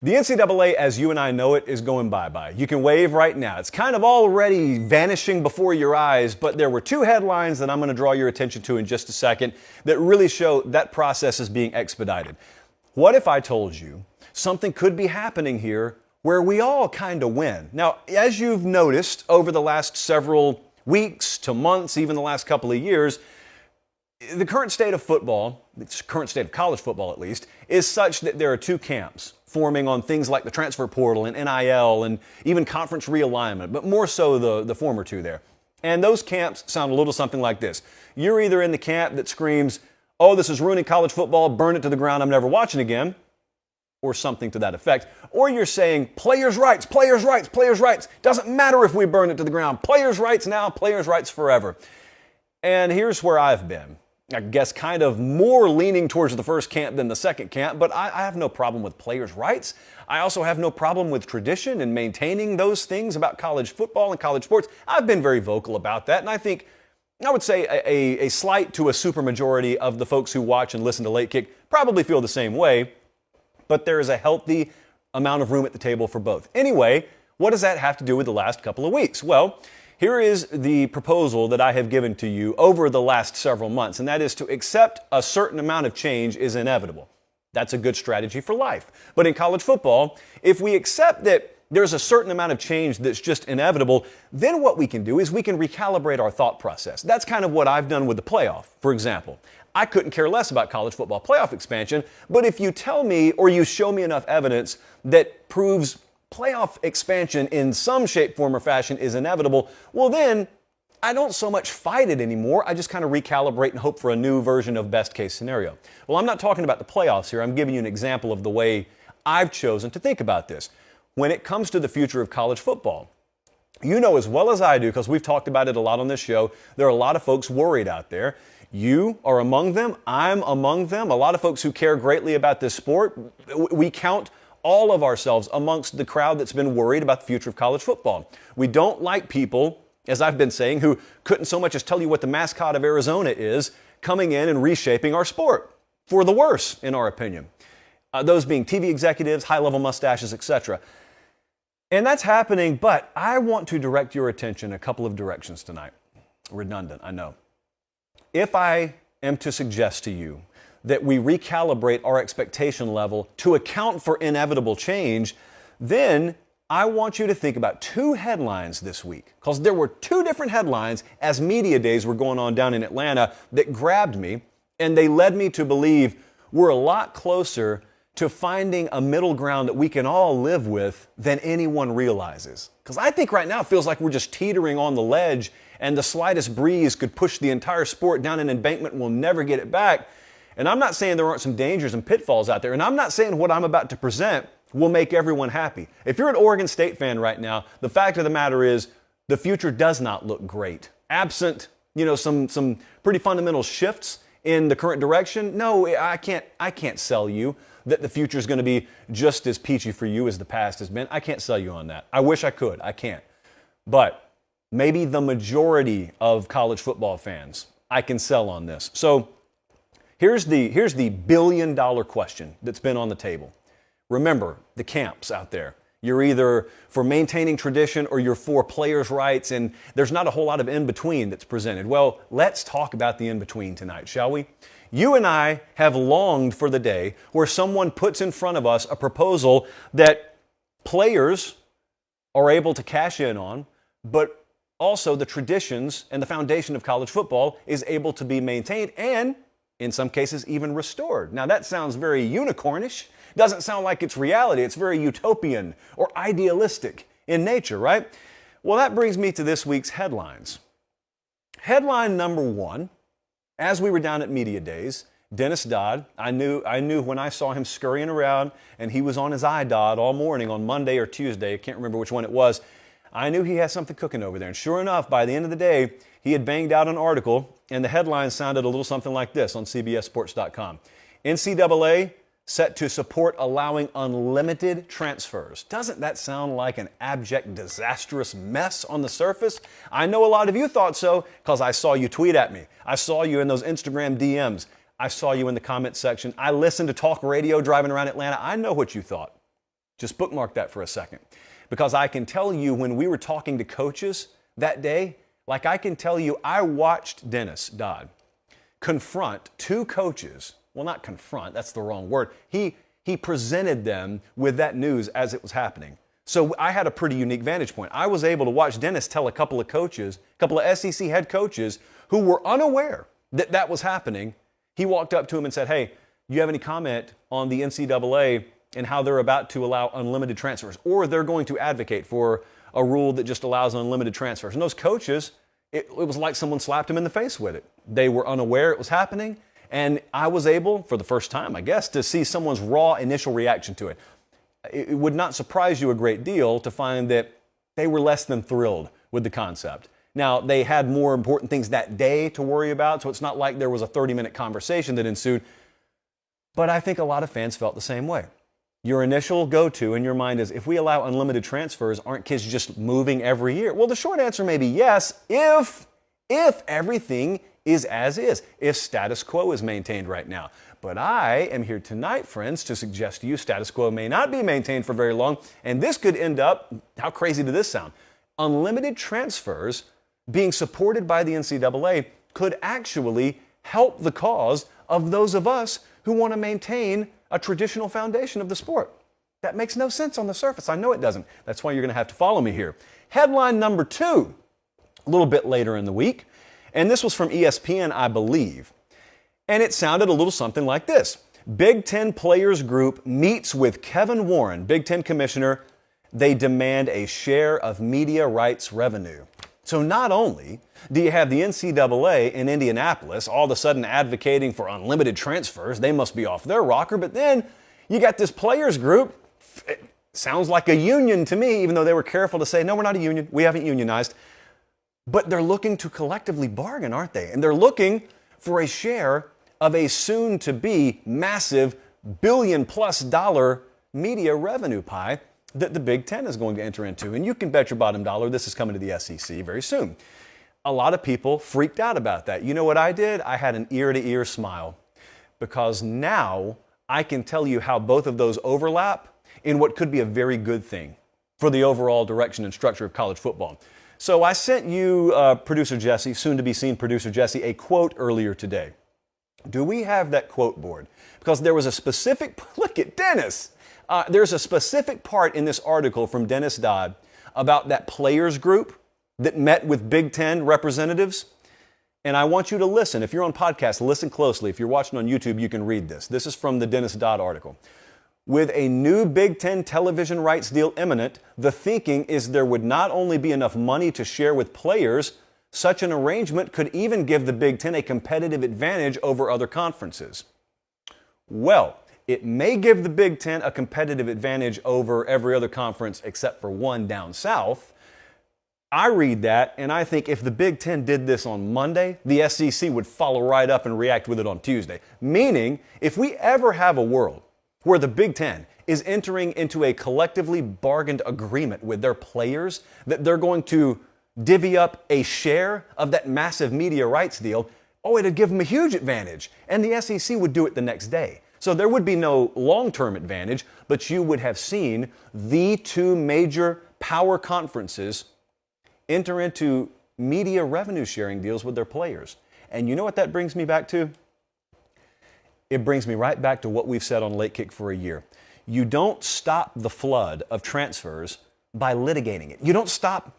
The NCAA, as you and I know it, is going bye-bye. You can wave right now. It's kind of already vanishing before your eyes, but there were two headlines that I'm going to draw your attention to in just a second that really show that process is being expedited. What if I told you something could be happening here where we all kind of win? Now, as you've noticed over the last several weeks to months, even the last couple of years, the current state of football, the current state of college football at least, is such that there are two camps forming on things like the transfer portal and NIL and even conference realignment, but more so the former two there. And those camps sound a little something like this. You're either in the camp that screams, oh, this is ruining college football, burn it to the ground, I'm never watching again, or something to that effect. Or you're saying, players' rights, players' rights, players' rights. Doesn't matter if we burn it to the ground. Players' rights now, players' rights forever. And here's where I've been. I guess kind of more leaning towards the first camp than the second camp, but I have no problem with players' rights. I also have no problem with tradition and maintaining those things about college football and college sports. I've been very vocal about that, and I would say a slight to a supermajority of the folks who watch and listen to Late Kick probably feel the same way, but there is a healthy amount of room at the table for both. Anyway, what does that have to do with the last couple of weeks? Well, here is the proposal that I have given to you over the last several months, and that is to accept a certain amount of change is inevitable. That's a good strategy for life. But in college football, if we accept that there's a certain amount of change that's just inevitable, then what we can do is we can recalibrate our thought process. That's kind of what I've done with the playoff, for example. I couldn't care less about college football playoff expansion, but if you tell me or you show me enough evidence that proves playoff expansion in some shape, form, or fashion is inevitable, well then, I don't so much fight it anymore. I just kind of recalibrate and hope for a new version of best case scenario. Well, I'm not talking about the playoffs here. I'm giving you an example of the way I've chosen to think about this. When it comes to the future of college football, you know as well as I do, because we've talked about it a lot on this show, there are a lot of folks worried out there. You are among them. I'm among them. A lot of folks who care greatly about this sport. We count all of ourselves amongst the crowd that's been worried about the future of college football. We don't like people, as I've been saying, who couldn't so much as tell you what the mascot of Arizona is, coming in and reshaping our sport for the worse, in our opinion. Those being TV executives, high-level mustaches, etc. And that's happening, but I want to direct your attention a couple of directions tonight. Redundant, I know. If I am to suggest to you that we recalibrate our expectation level to account for inevitable change, then I want you to think about two headlines this week, because there were two different headlines as media days were going on down in Atlanta that grabbed me, and they led me to believe we're a lot closer to finding a middle ground that we can all live with than anyone realizes. Because I think right now it feels like we're just teetering on the ledge, and the slightest breeze could push the entire sport down an embankment and we'll never get it back. And I'm not saying there aren't some dangers and pitfalls out there, and I'm not saying what I'm about to present will make everyone happy. If you're an Oregon State fan right now, the fact of the matter is the future does not look great. Absent, some pretty fundamental shifts in the current direction, no, I can't sell you that the future is going to be just as peachy for you as the past has been. I can't sell you on that. I wish I could. I can't. But maybe the majority of college football fans, I can sell on this. So here's the billion-dollar question that's been on the table. Remember, the camps out there. You're either for maintaining tradition or you're for players' rights, and there's not a whole lot of in-between that's presented. Well, let's talk about the in-between tonight, shall we? You and I have longed for the day where someone puts in front of us a proposal that players are able to cash in on, but also the traditions and the foundation of college football is able to be maintained and, in some cases, even restored. Now, that sounds very unicornish. Doesn't sound like it's reality. It's very utopian or idealistic in nature, right? Well, that brings me to this week's headlines. Headline number one, as we were down at Media Days, Dennis Dodd, I knew when I saw him scurrying around and he was on his iDodd all morning on Monday or Tuesday, I can't remember which one it was, I knew he had something cooking over there. And sure enough, by the end of the day, he had banged out an article, and the headline sounded a little something like this on CBSSports.com. NCAA set to support allowing unlimited transfers. Doesn't that sound like an abject, disastrous mess on the surface? I know a lot of you thought so because I saw you tweet at me. I saw you in those Instagram DMs. I saw you in the comment section. I listened to talk radio driving around Atlanta. I know what you thought. Just bookmark that for a second. Because I can tell you when we were talking to coaches that day, like I can tell you, I watched Dennis Dodd confront two coaches. Well, not confront, that's the wrong word. He presented them with that news as it was happening. So I had a pretty unique vantage point. I was able to watch Dennis tell a couple of coaches, a couple of SEC head coaches who were unaware that that was happening. He walked up to him and said, hey, do you have any comment on the NCAA and how they're about to allow unlimited transfers, or they're going to advocate for a rule that just allows unlimited transfers? And those coaches, it was like someone slapped them in the face with it. They were unaware it was happening, and I was able, for the first time, I guess, to see someone's raw initial reaction to it. It would not surprise you a great deal to find that they were less than thrilled with the concept. Now, they had more important things that day to worry about, so it's not like there was a 30-minute conversation that ensued. But I think a lot of fans felt the same way. Your initial go-to in your mind is, if we allow unlimited transfers, aren't kids just moving every year? Well, the short answer may be yes, if everything is as is, if status quo is maintained right now. But I am here tonight, friends, to suggest to you status quo may not be maintained for very long, and this could end up, how crazy did this sound? Unlimited transfers being supported by the NCAA could actually help the cause of those of us who want to maintain a traditional foundation of the sport. That makes no sense on the surface. I know it doesn't. That's why you're going to have to follow me here. Headline number 2, a little bit later in the week, and this was from ESPN, I believe. And it sounded a little something like this. Big Ten Players Group meets with Kevin Warren, Big Ten Commissioner. They demand a share of media rights revenue. So not only do you have the NCAA in Indianapolis all of a sudden advocating for unlimited transfers, they must be off their rocker, but then you got this players group. It sounds like a union to me, even though they were careful to say, no, we're not a union. We haven't unionized. But they're looking to collectively bargain, aren't they? And they're looking for a share of a soon-to-be massive billion-plus dollar media revenue pie that the Big Ten is going to enter into. And you can bet your bottom dollar this is coming to the SEC very soon. A lot of people freaked out about that. You know what I did? I had an ear-to-ear smile, because now I can tell you how both of those overlap in what could be a very good thing for the overall direction and structure of college football. So I sent you, producer Jesse, soon-to-be-seen producer Jesse, a quote earlier today. Do we have that quote board? Because there was a specific, look at Dennis. There's a specific part in this article from Dennis Dodd about that players group that met with Big Ten representatives. And I want you to listen. If you're on podcast, listen closely. If you're watching on YouTube, you can read this. This is from the Dennis Dodd article. With a new Big Ten television rights deal imminent, the thinking is there would not only be enough money to share with players, such an arrangement could even give the Big Ten a competitive advantage over other conferences. Well, it may give the Big Ten a competitive advantage over every other conference except for one down south. I read that and I think if the Big Ten did this on Monday, the SEC would follow right up and react with it on Tuesday. Meaning, if we ever have a world where the Big Ten is entering into a collectively bargained agreement with their players that they're going to divvy up a share of that massive media rights deal, it'd give them a huge advantage. And the SEC would do it the next day. So there would be no long-term advantage, but you would have seen the two major power conferences enter into media revenue sharing deals with their players. And you know what that brings me back to? It brings me right back to what we've said on Late Kick for a year. You don't stop the flood of transfers by litigating it. You don't stop.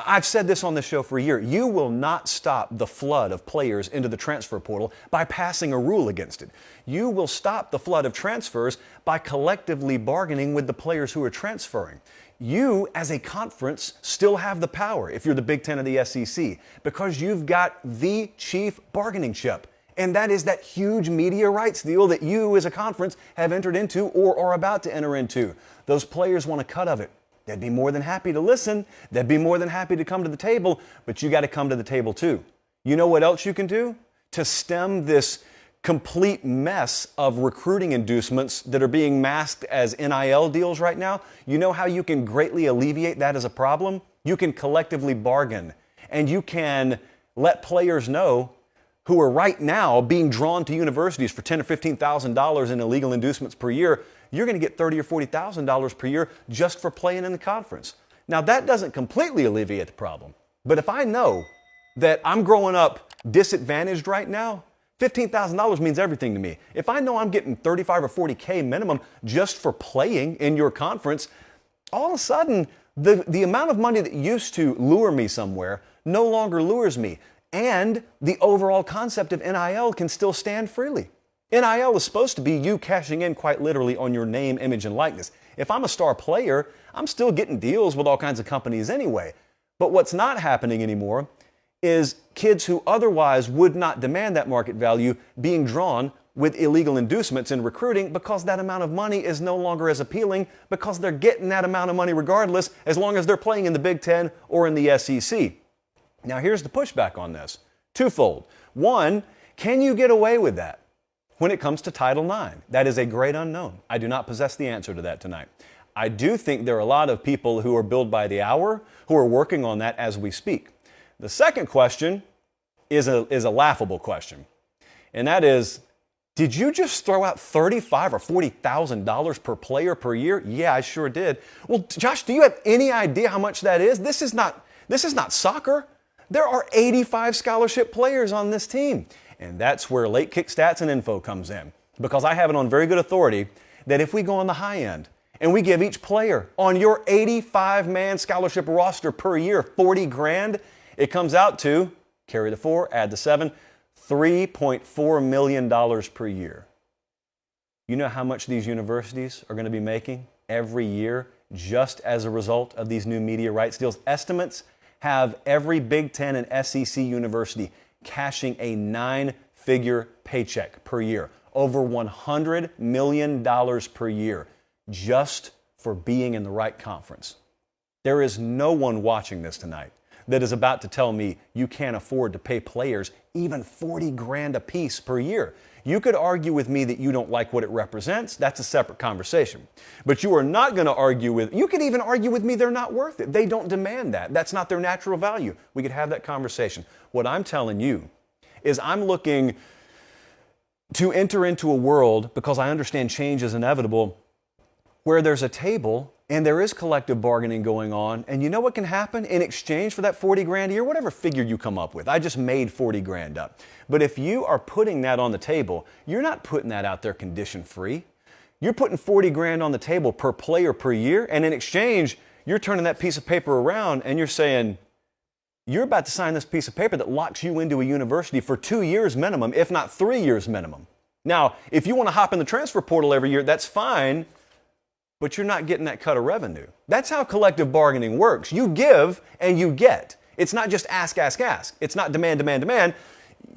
I've said this on the show for a year. You will not stop the flood of players into the transfer portal by passing a rule against it. You will stop the flood of transfers by collectively bargaining with the players who are transferring. You, as a conference, still have the power if you're the Big Ten of the SEC, because you've got the chief bargaining chip. And that is that huge media rights deal that you, as a conference, have entered into or are about to enter into. Those players want a cut of it. They'd be more than happy to listen. They'd be more than happy to come to the table, but you got to come to the table too. You know what else you can do to stem this complete mess of recruiting inducements that are being masked as NIL deals right now? You know how you can greatly alleviate that as a problem? You can collectively bargain, and you can let players know who are right now being drawn to universities for $10,000 or $15,000 in illegal inducements per year. you're going to get $30,000 or $40,000 per year just for playing in the conference. Now, that doesn't completely alleviate the problem. But if I know that I'm growing up disadvantaged right now, $15,000 means everything to me. If I know I'm getting 35 or 40K minimum just for playing in your conference, all of a sudden, the amount of money that used to lure me somewhere no longer lures me. And the overall concept of NIL can still stand freely. NIL is supposed to be you cashing in quite literally on your name, image, and likeness. If I'm a star player, I'm still getting deals with all kinds of companies anyway. But what's not happening anymore is kids who otherwise would not demand that market value being drawn with illegal inducements in recruiting because that amount of money is no longer as appealing because they're getting that amount of money regardless as long as they're playing in the Big Ten or in the SEC. Now here's the pushback on this. Twofold. One, can you get away with that when it comes to Title IX? That is a great unknown. I do not possess the answer to that tonight. I do think there are a lot of people who are billed by the hour who are working on that as we speak. The second question is a laughable question, and that is, did you just throw out $35,000 or $40,000 per player per year? Yeah, I sure did. Well, Josh, do you have any idea how much that is? This is not soccer. There are 85 scholarship players on this team, and that's where Late Kick Stats and Info comes in, because I have it on very good authority that if we go on the high end and we give each player on your 85-man scholarship roster per year $40,000, it comes out to, carry the 4, add the 7, $3.4 million per year. You know how much these universities are going to be making every year just as a result of these new media rights deals? Estimates have every Big Ten and SEC university cashing a 9-figure paycheck per year, over $100 million per year, just for being in the right conference. There is no one watching this tonight that is about to tell me you can't afford to pay players even $40,000 a piece per year. You could argue with me that you don't like what it represents. That's a separate conversation. But you are not going to argue with, you could even argue with me they're not worth it. They don't demand that. That's not their natural value. We could have that conversation. What I'm telling you is I'm looking to enter into a world, because I understand change is inevitable, where there's a table and there is collective bargaining going on. And you know what can happen in exchange for that $40,000 a year? Whatever figure you come up with. I just made $40,000 up. But if you are putting that on the table, you're not putting that out there condition free. You're putting $40,000 on the table per player per year. And in exchange, you're turning that piece of paper around and you're saying, you're about to sign this piece of paper that locks you into a university for 2 years minimum, if not 3 years minimum. Now, if you want to hop in the transfer portal every year, that's fine. But you're not getting that cut of revenue. That's how collective bargaining works. You give and you get. It's not just ask, ask, ask. It's not demand, demand, demand.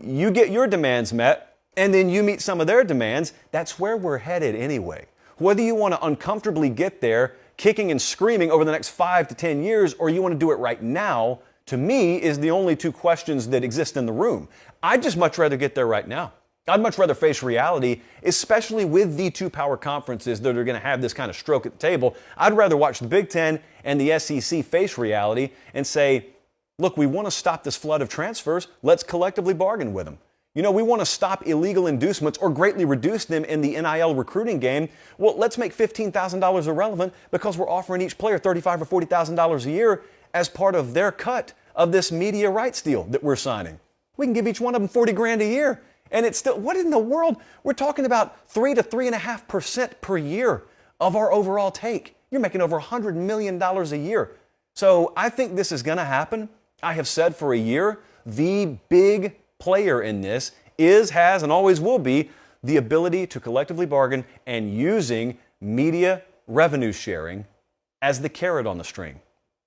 You get your demands met, and then you meet some of their demands. That's where we're headed anyway. Whether you want to uncomfortably get there, kicking and screaming over the next 5 to 10 years, or you want to do it right now, to me, is the only two questions that exist in the room. I'd just much rather get there right now. I'd much rather face reality, especially with the two power conferences that are going to have this kind of stroke at the table. I'd rather watch the Big Ten and the SEC face reality and say, look, we want to stop this flood of transfers. Let's collectively bargain with them. You know, we want to stop illegal inducements or greatly reduce them in the NIL recruiting game. Well, let's make $15,000 irrelevant because we're offering each player $35,000 or $40,000 a year as part of their cut of this media rights deal that we're signing. We can give each one of them $40,000 a year. And it's still, what in the world? We're talking about 3 to 3.5% per year of our overall take. You're making over $100 million a year. So I think this is going to happen. I have said for a year, the big player in this is, has, and always will be the ability to collectively bargain and using media revenue sharing as the carrot on the string.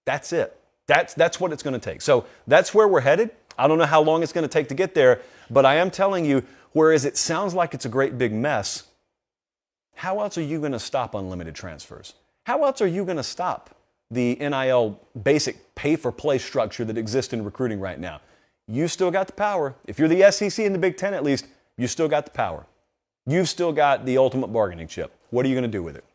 That's it. That's what it's going to take. So that's where we're headed. I don't know how long it's going to take to get there, but I am telling you, whereas it sounds like it's a great big mess, how else are you going to stop unlimited transfers? How else are you going to stop the NIL basic pay-for-play structure that exists in recruiting right now? You still got the power. If you're the SEC and the Big Ten at least, you still got the power. You've still got the ultimate bargaining chip. What are you going to do with it?